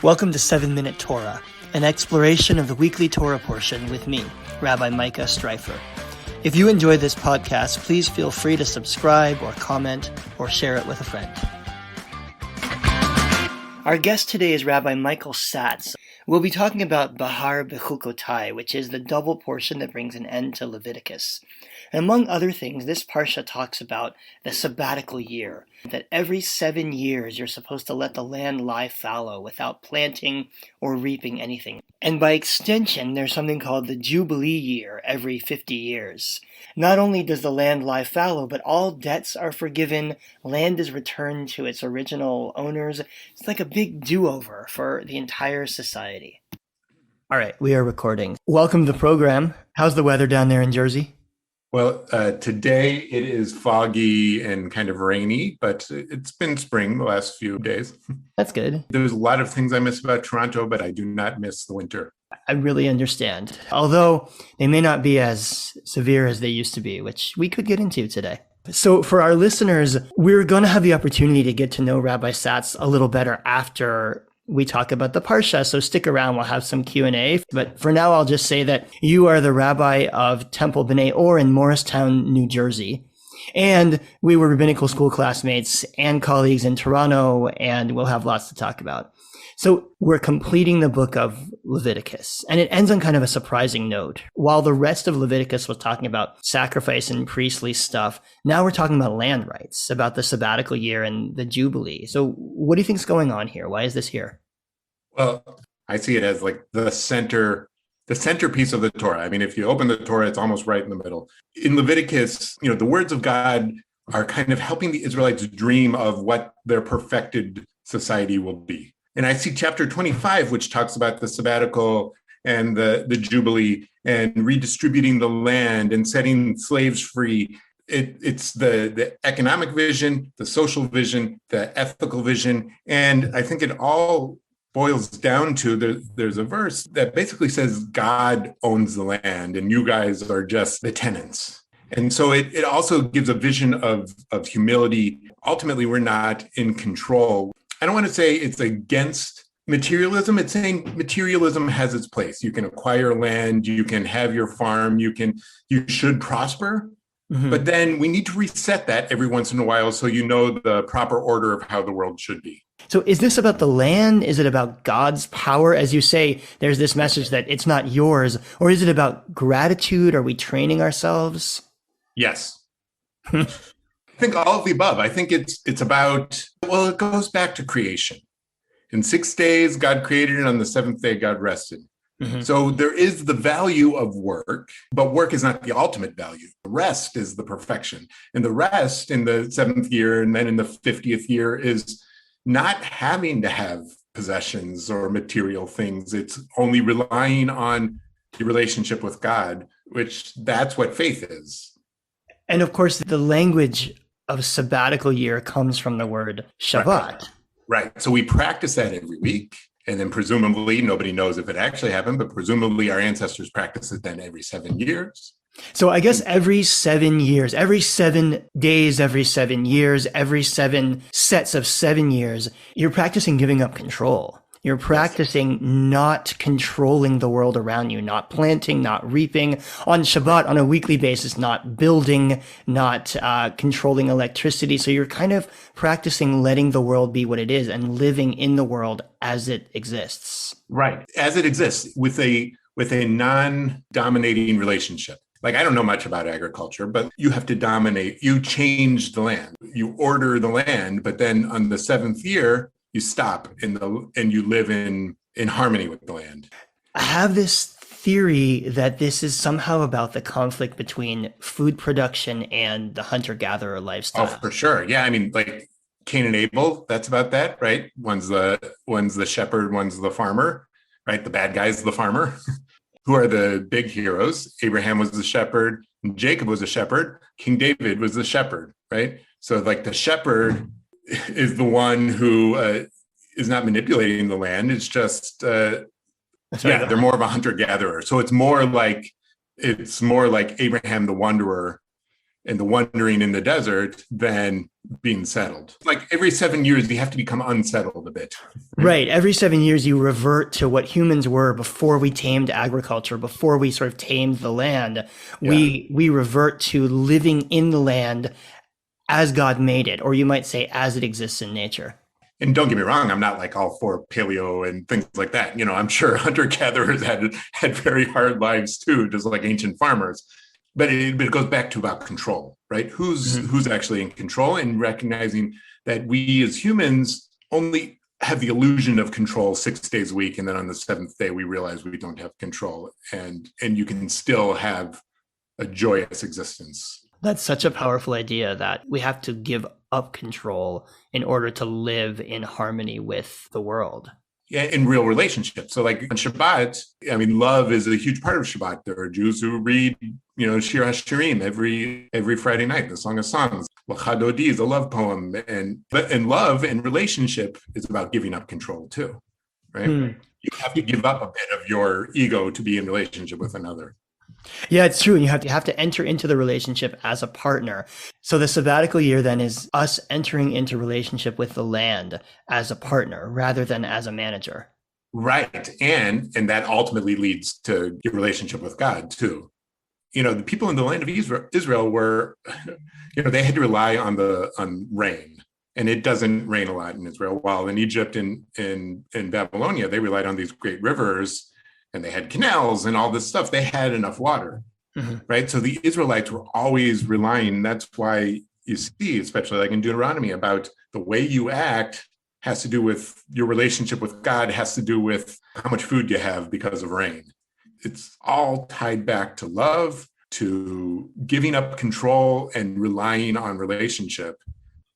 Welcome to 7-Minute Torah, an exploration of the weekly Torah portion with me, Rabbi Micah Satz. If you enjoy this podcast, please feel free to subscribe or comment or share it with a friend. Our guest today is Rabbi Michael Satz. We'll be talking about Behar-Bechukotai, which is the double portion that brings an end to Leviticus. And among other things, this parsha talks about the sabbatical year, that every 7 years you're supposed to let the land lie fallow without planting or reaping anything. And by extension, there's something called the Jubilee year every 50 years. Not only does the land lie fallow, but all debts are forgiven, land is returned to its original owners. It's like a big do-over for the entire society. All right, we are recording. Welcome to the program. How's the weather down there in Jersey? Well, today it is foggy and kind of rainy, but it's been spring the last few days. That's good. There's a lot of things I miss about Toronto, but I do not miss the winter. I really understand. Although they may not be as severe as they used to be, which we could get into today. So for our listeners, we're going to have the opportunity to get to know Rabbi Satz a little better after we talk about the Parsha, so stick around. We'll have some Q&A. But for now, I'll just say that you are the rabbi of Temple B'nai Or in Morristown, New Jersey. And we were rabbinical school classmates and colleagues in Toronto, and we'll have lots to talk about. So we're completing the book of Leviticus, and it ends on kind of a surprising note. While the rest of Leviticus was talking about sacrifice and priestly stuff, now we're talking about land rights, about the sabbatical year and the Jubilee. So what do you think is going on here? Why is this here? Well, I see it as like the centerpiece of the Torah. I mean, if you open the Torah, it's almost right in the middle. In Leviticus, the words of God are kind of helping the Israelites dream of what their perfected society will be. And I see chapter 25, which talks about the sabbatical and the Jubilee and redistributing the land and setting slaves free. It's the economic vision, the social vision, the ethical vision. And I think it all boils down to there's a verse that basically says God owns the land and you guys are just the tenants. And so it also gives a vision of humility. Ultimately, we're not in control. I don't want to say it's against materialism. It's saying materialism has its place. You can acquire land, you can have your farm, you should prosper. Mm-hmm. But then we need to reset that every once in a while so you know the proper order of how the world should be. So is this about the land? Is it about God's power? As you say, there's this message that it's not yours. Or is it about gratitude? Are we training ourselves? Yes. I think all of the above. I think it's about, it goes back to creation. In 6 days, God created, and on the seventh day, God rested. Mm-hmm. So there is the value of work, but work is not the ultimate value. The rest is the perfection. And the rest in the 7th year and then in the 50th year is not having to have possessions or material things. It's only relying on the relationship with God, which that's what faith is. And of course, the language of sabbatical year comes from the word Shabbat. Right. So we practice that every week. And then presumably, nobody knows if it actually happened, but presumably our ancestors practice it then every 7 years. So I guess every 7 years, every 7 days, every 7 years, every 7 sets of 7 years, you're practicing giving up control. You're practicing not controlling the world around you, not planting, not reaping. On Shabbat, on a weekly basis, not building, not controlling electricity. So you're kind of practicing letting the world be what it is and living in the world as it exists. Right. As it exists with a non-dominating relationship. Like, I don't know much about agriculture, but you have to dominate. You change the land. You order the land, but then on the 7th year, you stop and you live in harmony with the land. I have this theory that this is somehow about the conflict between food production and the hunter-gatherer lifestyle. Oh, for sure. Yeah. I mean, like Cain and Abel, that's about that, right? One's the shepherd, one's the farmer, right? The bad guy's the farmer. Who are the big heroes? Abraham was the shepherd, Jacob was a shepherd, King David was the shepherd, right? So like the shepherd is the one who is not manipulating the land. It's just, they're more of a hunter-gatherer. So it's more like Abraham the wanderer and the wandering in the desert than being settled. Like every 7 years, you have to become unsettled a bit. Right. Every 7 years, you revert to what humans were before we tamed agriculture, before we sort of tamed the land. Yeah. We revert to living in the land as God made it, or you might say as it exists in nature. And don't get me wrong, I'm not like all for paleo and things like that. I'm sure hunter-gatherers had very hard lives too, just like ancient farmers. But it goes back to about control, right? Who's actually in control, and recognizing that we as humans only have the illusion of control 6 days a week, and then on the seventh day we realize we don't have control, and you can still have a joyous existence. That's such a powerful idea, that we have to give up control in order to live in harmony with the world. Yeah, in real relationships. So like on Shabbat, I mean, love is a huge part of Shabbat. There are Jews who read, Shir HaShirim every Friday night, the Song of Songs. L'cha Dodi is a love poem. And love and relationship is about giving up control too, right? You have to give up a bit of your ego to be in relationship with another. Yeah, it's true. And you have to enter into the relationship as a partner. So the sabbatical year then is us entering into relationship with the land as a partner rather than as a manager. Right. And that ultimately leads to your relationship with God too. The people in the land of Israel were, they had to rely on rain. And it doesn't rain a lot in Israel. While in Egypt and in Babylonia, they relied on these great rivers, and they had canals and all this stuff. They had enough water, right? So the Israelites were always relying. That's why you see, especially like in Deuteronomy, about the way you act has to do with your relationship with God, has to do with how much food you have because of rain. It's all tied back to love, to giving up control and relying on relationship.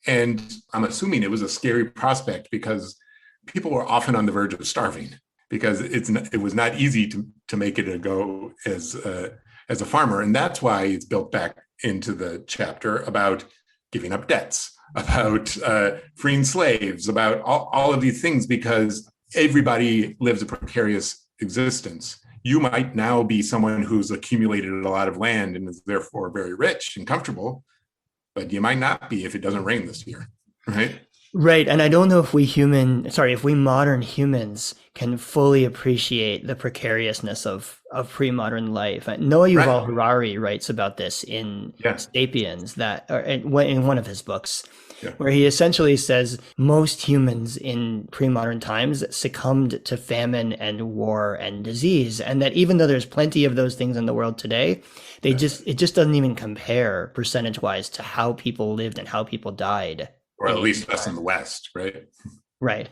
And I'm assuming it was a scary prospect because people were often on the verge of starving, because it was not easy to make it a go as a farmer. And that's why it's built back into the chapter about giving up debts, about freeing slaves, about all of these things, because everybody lives a precarious existence. You might now be someone who's accumulated a lot of land and is therefore very rich and comfortable, but you might not be if it doesn't rain this year, right? Right. And I don't know if we modern humans can fully appreciate the precariousness of pre-modern life. Noah Yuval Harari writes about this in Sapiens, in one of his books, where he essentially says most humans in pre-modern times succumbed to famine and war and disease. And that even though there's plenty of those things in the world today, it just doesn't even compare percentage-wise to how people lived and how people died. Or at least less in the West, right? Right.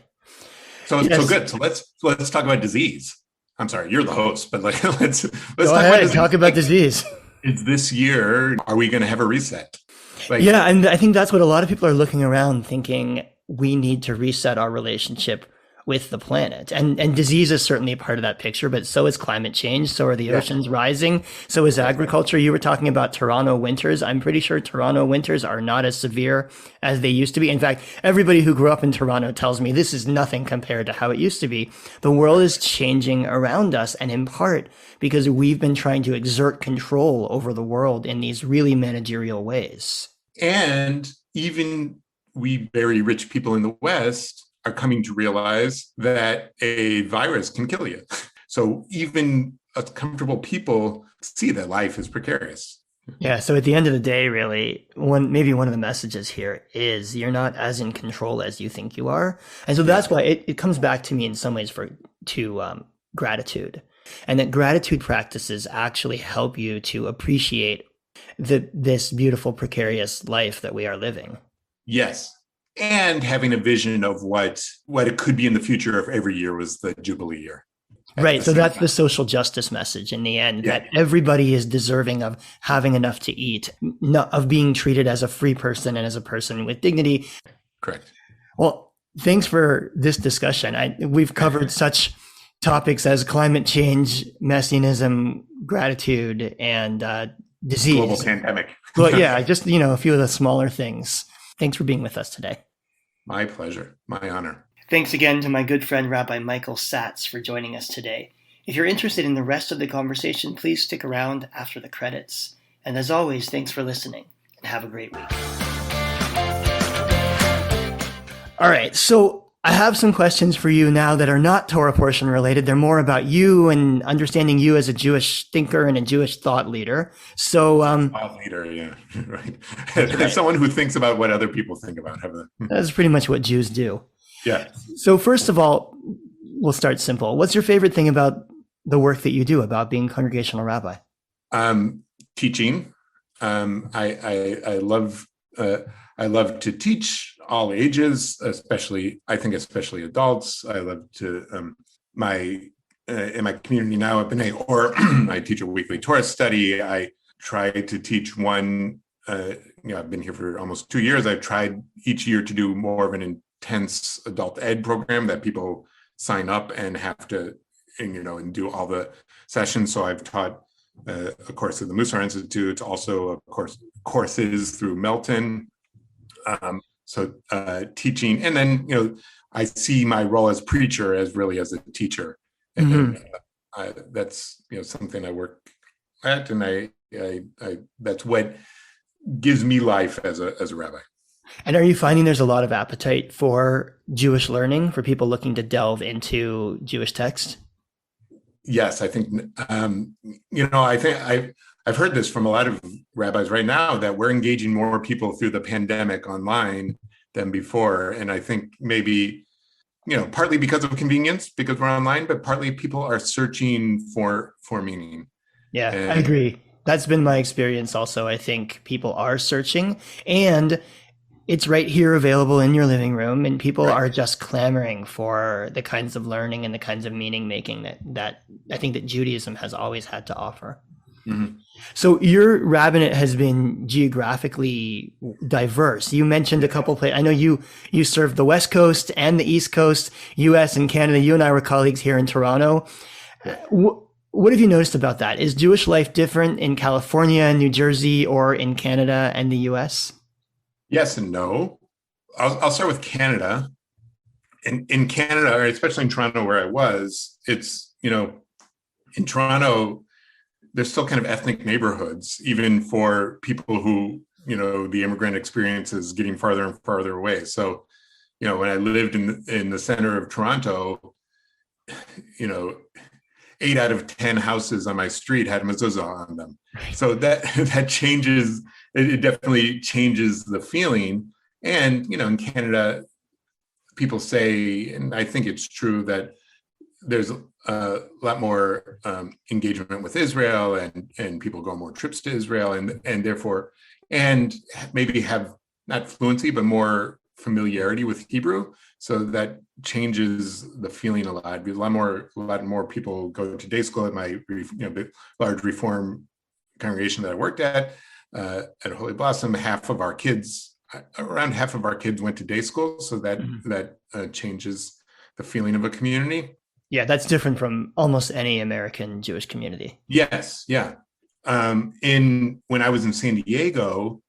So good. So let's talk about disease. I'm sorry, you're the host, but let's go ahead and talk about disease. It's this year. Are we going to have a reset? And I think that's what a lot of people are looking around thinking. We need to reset our relationship with the planet. And disease is certainly a part of that picture, but so is climate change. So are the oceans rising. So is agriculture. You were talking about Toronto winters. I'm pretty sure Toronto winters are not as severe as they used to be. In fact, everybody who grew up in Toronto tells me this is nothing compared to how it used to be. The world is changing around us, and in part because we've been trying to exert control over the world in these really managerial ways. And even we very rich people in the West are coming to realize that a virus can kill you. So even comfortable people see that life is precarious. Yeah. So at the end of the day, really, one of the messages here is you're not as in control as you think you are. And so that's why it comes back to me in some ways to gratitude, and that gratitude practices actually help you to appreciate this beautiful, precarious life that we are living. Yes. And having a vision of what it could be in the future if every year was the Jubilee year. Right. So that's the social justice message in the end, that everybody is deserving of having enough to eat, of being treated as a free person and as a person with dignity. Correct. Well, thanks for this discussion. We've covered such topics as climate change, messianism, gratitude, and disease. Global pandemic. Well, just, a few of the smaller things. Thanks for being with us today. My pleasure. My honor. Thanks again to my good friend, Rabbi Michael Satz, for joining us today. If you're interested in the rest of the conversation, please stick around after the credits. And as always, thanks for listening. and have a great week. All right, so I have some questions for you now that are not Torah portion related. They're more about you and understanding you as a Jewish thinker and a Jewish thought leader. So, Thought leader, yeah, right. right. As someone who thinks about what other people think about, That's pretty much what Jews do. Yeah. So first of all, we'll start simple. What's your favorite thing about the work that you do, about being congregational rabbi? Teaching. I love to teach all ages, especially adults. I love to in my community now at B'nai Or, I teach a weekly Torah study. I try to teach one. I've been here for almost 2 years. I've tried each year to do more of an intense adult ed program that people sign up and have to, and do all the sessions. So I've taught a course at the Musar Institute, also of course courses through Melton. So teaching, and then I see my role as preacher as really as a teacher, and that's something I work at, and I that's what gives me life as a rabbi. And are you finding there's a lot of appetite for Jewish learning, for people looking to delve into Jewish text? Yes, I think I've heard this from a lot of rabbis right now, that we're engaging more people through the pandemic online than before. And I think maybe, partly because of convenience, because we're online, but partly people are searching for meaning. Yeah, I agree. That's been my experience also. I think people are searching, and it's right here available in your living room, and people are just clamoring for the kinds of learning and the kinds of meaning making that I think that Judaism has always had to offer. Mm-hmm. So your rabbinate has been geographically diverse. You mentioned a couple places. I know you served the West Coast and the East Coast, US and Canada. You and I were colleagues here in Toronto. What have you noticed about that? Is Jewish life different in California and New Jersey, or in Canada and the US? Yes and no. I'll start with Canada. In Canada, or especially in Toronto where I was, it's, in Toronto, there's still kind of ethnic neighborhoods, even for people who, the immigrant experience is getting farther and farther away. So, when I lived in the center of Toronto, 8 out of 10 houses on my street had mezuzah on them. So that changes, it definitely changes the feeling. And, in Canada, people say, and I think it's true, that there's a lot more engagement with Israel, and people go on more trips to Israel, and therefore, and maybe have not fluency, but more familiarity with Hebrew. So that changes the feeling a lot. A lot more people go to day school at my large Reform congregation that I worked at Holy Blossom. Around half of our kids went to day school. So that changes the feeling of a community. Yeah, that's different from almost any American Jewish community. Yes, yeah. When I was in San Diego,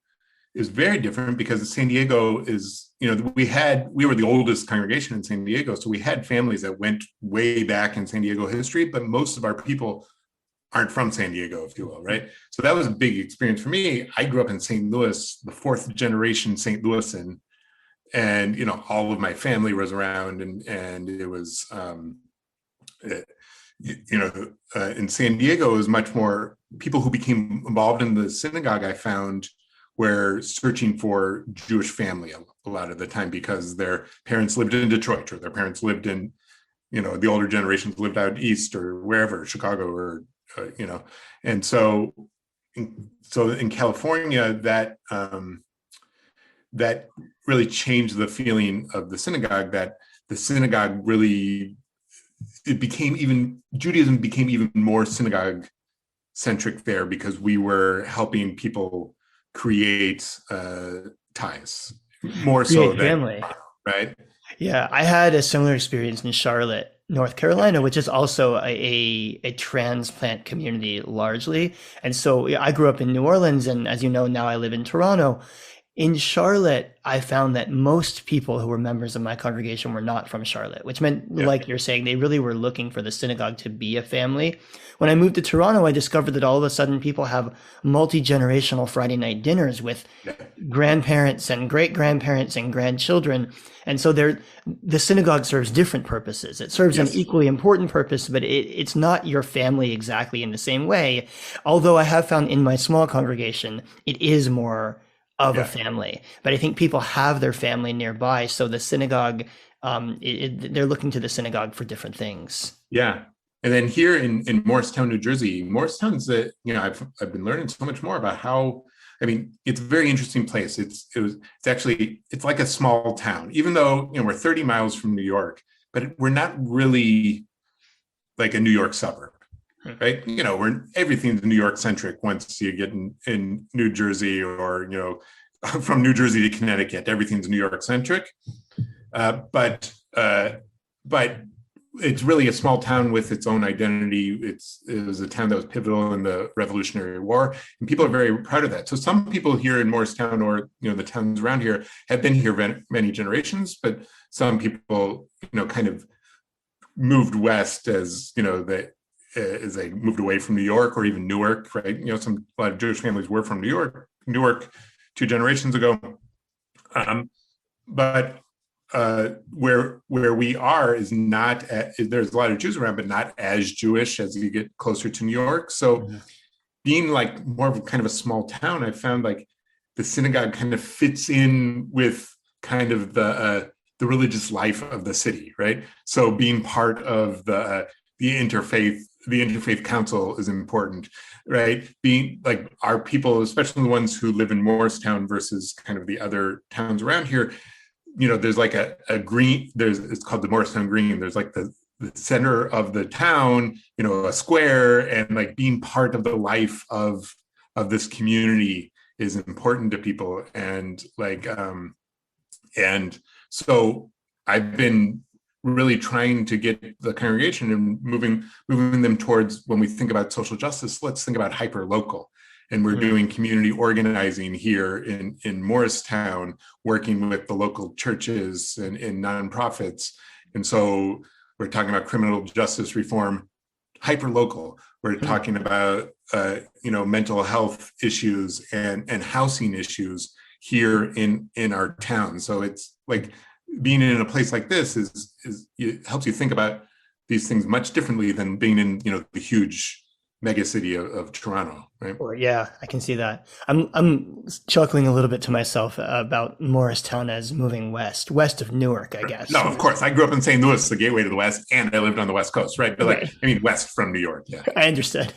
it was very different, because San Diego is, we were the oldest congregation in San Diego, so we had families that went way back in San Diego history, but most of our people aren't from San Diego, if you will, right? So that was a big experience for me. I grew up in St. Louis, the 4th generation St. Louisan, and all of my family was around, and it was in San Diego, it was much more people who became involved in the synagogue, I found, were searching for Jewish family a lot of the time, because their parents lived in Detroit, or their parents lived in, the older generations lived out east or wherever, Chicago, or, and so in California, that really changed the feeling of the synagogue, that the synagogue really, Judaism became even more synagogue centric there, because we were helping people create ties more so than family, right? Yeah, I had a similar experience in Charlotte, North Carolina, which is also a transplant community largely. And so I grew up in New Orleans, and as you know, now I live in Toronto. In Charlotte, I found that most people who were members of my congregation were not from Charlotte, which meant, Yeah. like you're saying, they really were looking for the synagogue to be a family. When I moved to Toronto, I discovered that all of a sudden people have multi-generational Friday night dinners with Yeah. grandparents and great-grandparents and grandchildren. And so the synagogue serves different purposes. It serves an Yes. equally important purpose, but it's not your family exactly in the same way. Although I have found in my small congregation, it is more of a family. But I think people have their family nearby. So the synagogue, they're looking to the synagogue for different things. Yeah. And then here in Morristown, New Jersey, Morristown's I've been learning so much more about how, I mean, it's a very interesting place. It's like a small town, even though, we're 30 miles from New York, but we're not really like a New York suburb, right? Everything's New York centric once you get in New Jersey, or, from New Jersey to Connecticut, everything's New York centric. But it's really a small town with its own identity. It was a town that was pivotal in the Revolutionary War, and people are very proud of that. So some people here in Morristown, or the towns around here, have been here many generations, but some people, kind of moved west as they moved away from New York, or even Newark, right? A lot of Jewish families were from Newark 2 generations ago, but. Where we are is not, there's a lot of Jews around, but not as Jewish as you get closer to New York. So being like more of kind of a small town, I found like the synagogue kind of fits in with kind of the religious life of the city, right? So being part of the interfaith council is important, right? Being like our people, especially the ones who live in Morristown versus kind of the other towns around here, there's like a green, it's called the Morristown Green. There's like the center of the town, a square, and like being part of the life of this community is important to people. And and so I've been really trying to get the congregation and moving them towards, when we think about social justice, let's think about hyper local. And we're doing community organizing here in Morristown, working with the local churches and nonprofits. And so we're talking about criminal justice reform, hyper local. We're talking about mental health issues and housing issues here in our town. So it's like being in a place like this it helps you think about these things much differently than being in the huge mega city of Toronto, right? Or, yeah, I can see that. I'm chuckling a little bit to myself about Morristown as moving west of Newark, I guess. No, of course. I grew up in St. Louis, the gateway to the west, and I lived on the West Coast, right? But west from New York, yeah. I understood.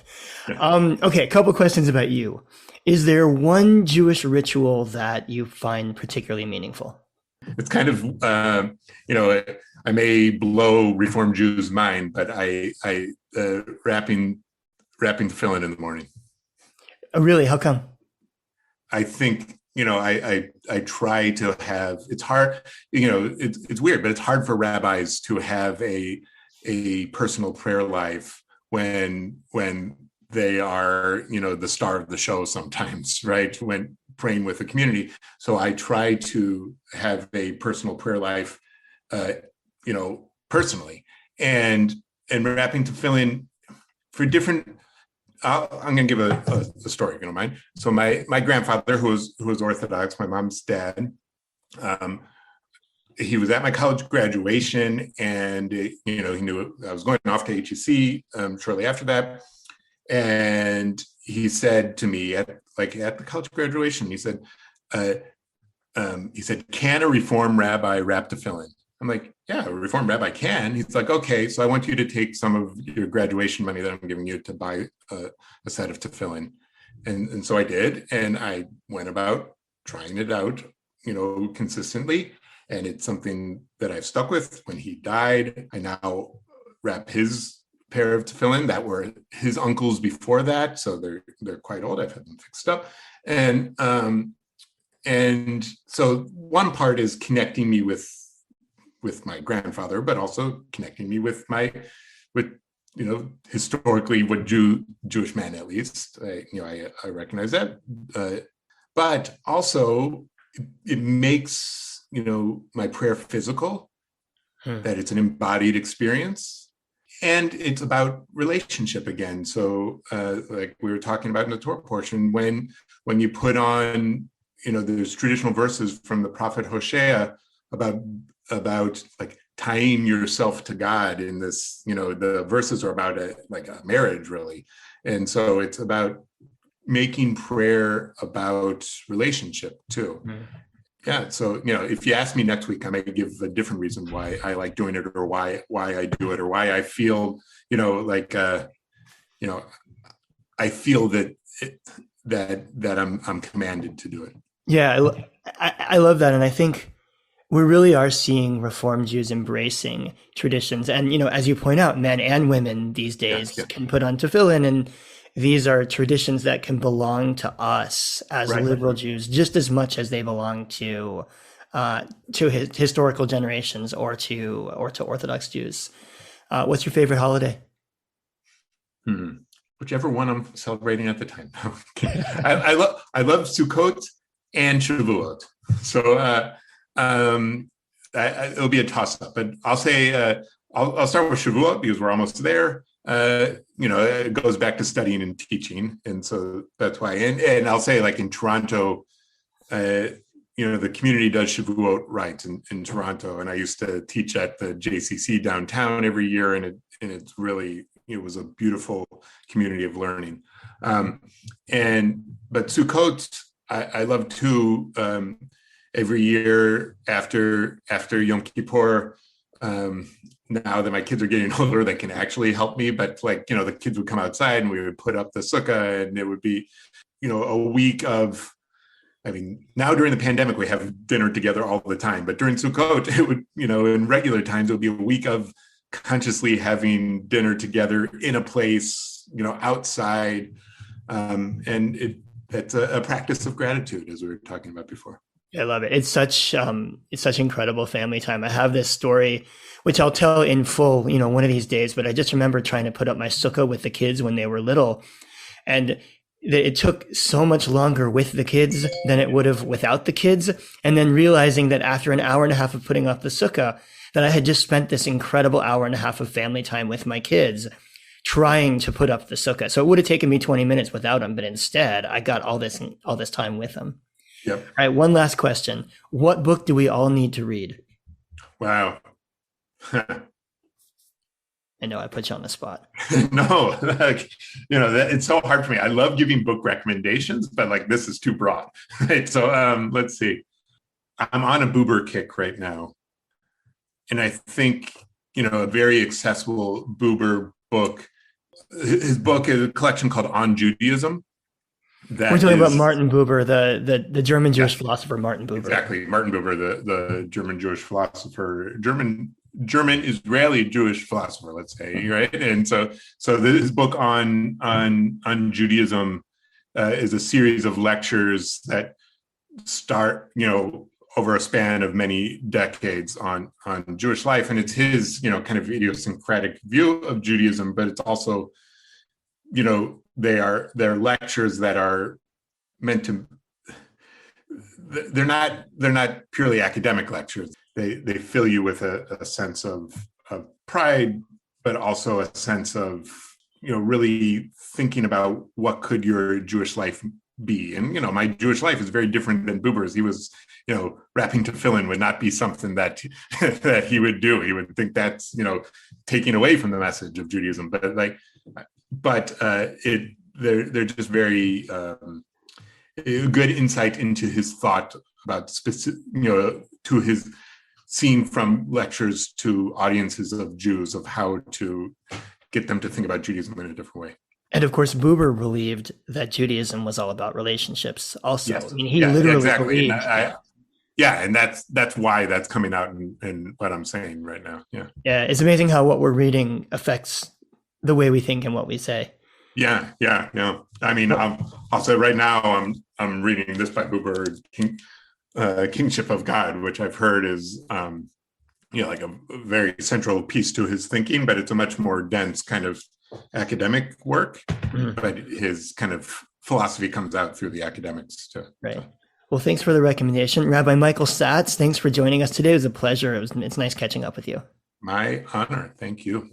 Yeah. Okay, a couple questions about you. Is there one Jewish ritual that you find particularly meaningful? It's kind of, I may blow Reform Jews' mind, but I wrapping tefillin in the morning. Oh, really? How come? I think, I try to have, it's hard, it's weird, but it's hard for rabbis to have a personal prayer life when they are, the star of the show sometimes, right? When praying with the community. So I try to have a personal prayer life, personally, and wrapping tefillin for different. I'm going to give a story, if you don't mind. So my grandfather, who was Orthodox, my mom's dad, he was at my college graduation, and he knew I was going off to HEC shortly after that, and he said to me at the college graduation, he said, "Can a Reform rabbi wrap tefillin?" I'm like, "Yeah, a Reform rabbi can." He's like, "Okay, so I want you to take some of your graduation money that I'm giving you to buy a set of tefillin." And so I did, and I went about trying it out, consistently. And it's something that I've stuck with. When he died, I now wrap his pair of tefillin that were his uncle's before that, so they're quite old. I've had them fixed up, and so one part is connecting me with my grandfather, but also connecting me with historically what Jewish man, at least. I recognize that, but also it makes, my prayer physical, that it's an embodied experience. And it's about relationship again. So like we were talking about in the Torah portion, when you put on, there's traditional verses from the prophet Hosea about like tying yourself to God in this, the verses are about like a marriage really. And so it's about making prayer about relationship too. Yeah. So, if you ask me next week, I may give a different reason why I like doing it, or why I do it, or why I feel, I feel that I'm commanded to do it. Yeah, I love that. And I think we really are seeing Reform Jews embracing traditions. And, as you point out, men and women these days can put on tefillin, and these are traditions that can belong to us as liberal Jews just as much as they belong to historical generations or to Orthodox Jews. What's your favorite holiday? Whichever one I'm celebrating at the time. I love Sukkot and Shavuot. So it'll be a toss-up, but I'll say I'll start with Shavuot because we're almost there. It goes back to studying and teaching, and so that's why. And I'll say, like in Toronto, the community does Shavuot right in Toronto, and I used to teach at the JCC downtown every year, and it's really, it was a beautiful community of learning. But Sukkot, I love too. Every year after Yom Kippur, now that my kids are getting older, they can actually help me. But the kids would come outside and we would put up the sukkah, and it would be, a week of, now during the pandemic, we have dinner together all the time. But during Sukkot, it would, in regular times, it would be a week of consciously having dinner together in a place, outside. And that's a practice of gratitude, as we were talking about before. I love it. It's such incredible family time. I have this story, which I'll tell in full, one of these days, but I just remember trying to put up my sukkah with the kids when they were little. And it took so much longer with the kids than it would have without the kids. And then realizing that after an hour and a half of putting up the sukkah, that I had just spent this incredible hour and a half of family time with my kids trying to put up the sukkah. So it would have taken me 20 minutes without them, but instead I got all this time with them. Yep. All right, one last question. What book do we all need to read? Wow. I know I put you on the spot. No, it's so hard for me. I love giving book recommendations, but this is too broad. Right? So let's see. I'm on a Buber kick right now. And I think, a very accessible Buber book. His book is a collection called On Judaism. We're talking about Martin Buber, the German Jewish philosopher Martin Buber. Exactly, Martin Buber, the German Jewish philosopher, German Israeli Jewish philosopher, let's say, right? And so this book on Judaism is a series of lectures that start, over a span of many decades on Jewish life, and it's his, kind of idiosyncratic view of Judaism, but it's also, they're lectures that are meant to, they're not purely academic lectures. They fill you with a sense of pride, but also a sense of, really thinking about what could your Jewish life be. And, my Jewish life is very different than Buber's. He was, wrapping tefillin would not be something that that he would do. He would think that's, taking away from the message of Judaism. But they're just very good insight into his thought about specific, to his seeing from lectures to audiences of Jews of how to get them to think about Judaism in a different way. And of course, Buber believed that Judaism was all about relationships also. Yes. He literally exactly. believed. And that's why that's coming out in what I'm saying right now. Yeah. Yeah. It's amazing how what we're reading affects the way we think and what we say. Yeah. I mean, I'll say right now I'm reading this by Buber, Kingship of God, which I've heard is like a very central piece to his thinking, but it's a much more dense kind of academic work. But his kind of philosophy comes out through the academics too. Right. Well, thanks for the recommendation. Rabbi Michael Satz, thanks for joining us today. It was a pleasure. It's nice catching up with you. My honor. Thank you.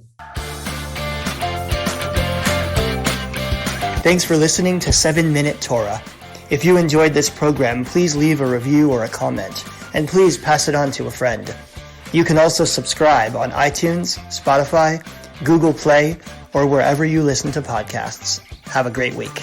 Thanks for listening to 7-Minute Torah. If you enjoyed this program, please leave a review or a comment, and please pass it on to a friend. You can also subscribe on iTunes, Spotify, Google Play, or wherever you listen to podcasts. Have a great week.